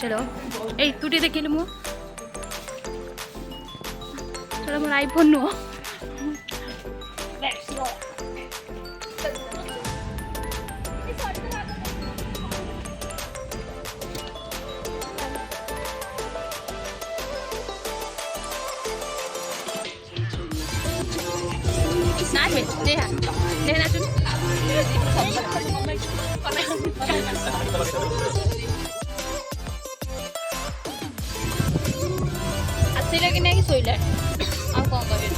चलो ए तू टे देखिलु मु चलो मोर आईफोन नु नाच में दे ना सुन ଆସିଲା କି ନାହିଁ ଶୋଇଲା ଆଉ କ'ଣ କରିବି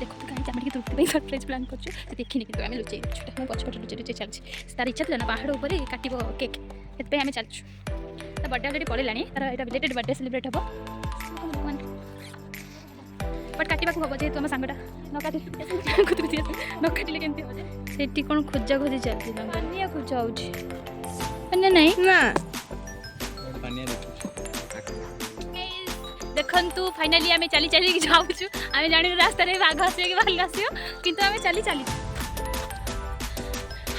ଦେଖନ୍ତୁ କାହିଁକି ଆମେ ଟିକେ ତୃପ୍ତି ପାଇଁ ସରପ୍ରାଇଜ୍ ପ୍ଲାନ୍ କରୁଛୁ ସେ ଦେଖିନି କିନ୍ତୁ ଆମେ ଲୁଚେଇ ଦେଉଛୁ ମୁଁ ପଛପଟେ ଲୁଚେଇ ଚାଲିଛି ତାର ଇଚ୍ଛା ଥିଲା ନା ପାହାଡ଼ ଉପରେ କାଟିବ କେକ୍ ସେଥିପାଇଁ ଆମେ ଚାଲିଛୁ ତା ବର୍ଥଡେ ଅଲରେଡ଼ି ପଳେଇଲାଣି ତାର ଏଇଟା ରିଲେଟେଡ୍ ବର୍ଥଡେ ସେଲିବ୍ରେଟ୍ ହେବ बट काटिबा हम जेहेतु आम सांगटा न काटिले केमती हम सेठी कौन खोजा खोजी चलती पानिया खोजा होची पानिया नहीं ना देखंतु फाइनली आमे चली चली जाउछु आमे जानि रास्ता रे बाघ आसे कि भालू आसियो किंतु आमे चली चली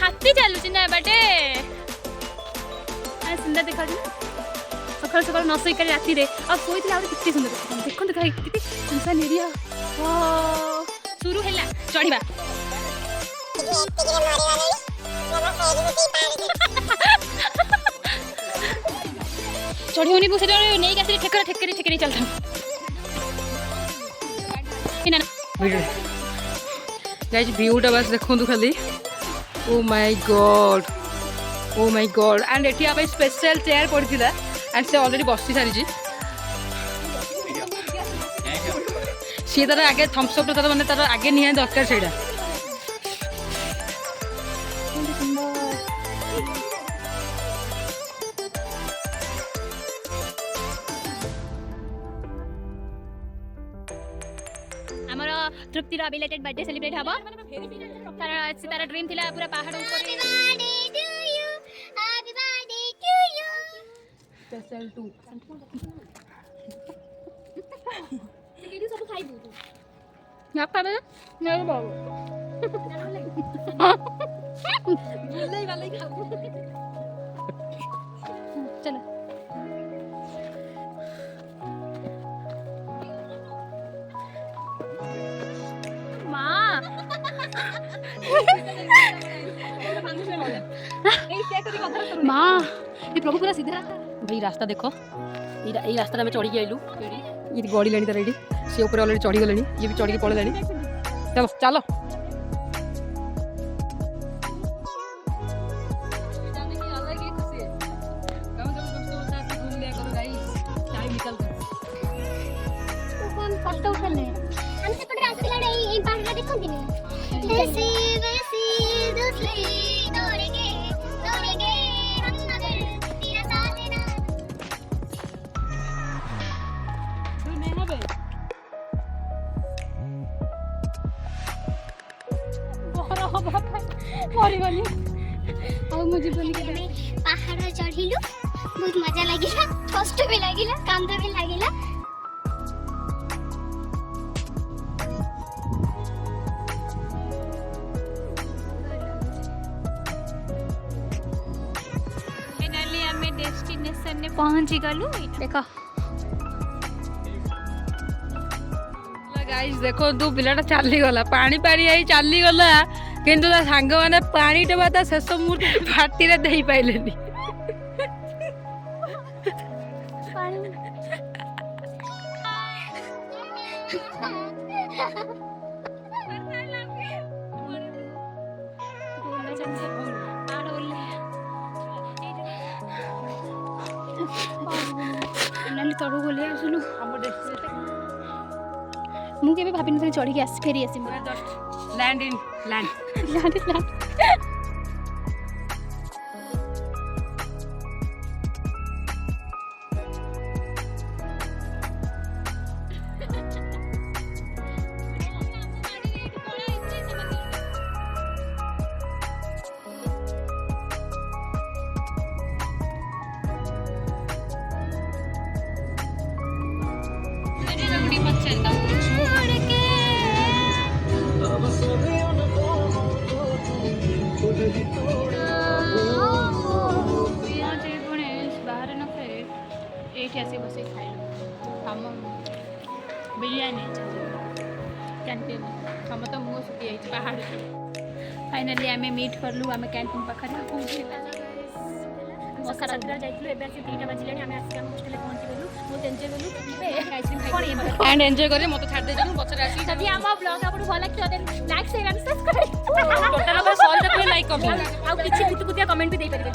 हाथी चलुची ना बाटे आ सुंदर देखा सकाल सकाल न सोई राति रे आ सोई कितने सुंदर देखो कितने सुनसान एरिया शुरू है चढ़ा चढ़ी से नहीं आस ठेकर ठेकरी ठेकरी चलता व्यूटा बस देखो खाली oh my God and eighty special chair पड़ता एंड से ऑलरेडी बसी सारी सी तार आगे थम्सअप तार मैंने तार आगे निहा दरकार से आमर तृप्तिर बिलेटेड बर्थडे सेलिब्रेट हम तार ड्रीम थिला पूरा पहाड़ ऊपर स्पेशल टू केडी सब खाइबू तू या पाबे नहीं बाबू बुल्ले वाले खाऊ चलो मां मां ये प्रभु पूरा सीधा भाई रास्ता देखो ये रास्ता में चढ़ी आइलु ये गड़ी लानी तार ये सी ऊपर ऑलरेडी चढ़ी गले ये भी चढ़ के पड़े चलो चलो पहाड़ चढ़िलु बहुत मजा लगिला कष्ट भी लगिला कांद भी लगिला फाइनली हमें डेस्टिनेशन ने पहुंच गलु देखो गाइस देखो तू पिलाटा चली गला पानी पानी आई चली गला किंतु ता सांग माने पानी टे बाता शेष मुहूर्त फाटी रे देई पाइलेनी तड़ू गले आसलु मुझे भाभी चढ़ी आस फेरी आस लैंड इन लैंड ଏଠି ଆସି ବସିକି ଖାଇଲୁ ଆମ ବିରିୟାନୀ କ୍ୟାଣ୍ଟିନ୍ ସମସ୍ତ ମୁହଁ ଶୁଖିଯାଇଛି ପାହାଡ଼ରେ ଫାଇନାଲି ଆମେ ମିଟ୍ କଲୁ ଆମେ କ୍ୟାଣ୍ଟିନ୍ ପାଖରେ ସକାଳ 7ଟାରେ ଯାଇଥିଲୁ ଏବେ ଆସି 2ଟା ବାଜିଲାଣି ଆମେ ଆସିକି ଆମ ହଷ୍ଟେଲରେ ପହଞ୍ଚିଗଲୁ ବହୁତ ଏନ୍ଜୟ କଲୁ ଏବେ ଆଇସ୍କ୍ରିମ୍ ଖାଇକି ଆଣ୍ଡ ଏନ୍ଜୟ କଲେ ମୋତେ ଛାଡ଼ି ଦେଇଛନ୍ତି ପଛରେ ଆସିକି ଯଦି ଆମ ବ୍ଲଗ୍ ଆପଣଙ୍କୁ ଭଲ ଲାଗିଥିବ then like share and subscribe total 100 like କରିଦେବୁ ଆଉ କିଛି କୁତୁକୁତିଆ କମେଣ୍ଟ ବି ଦେଇପାରିବେ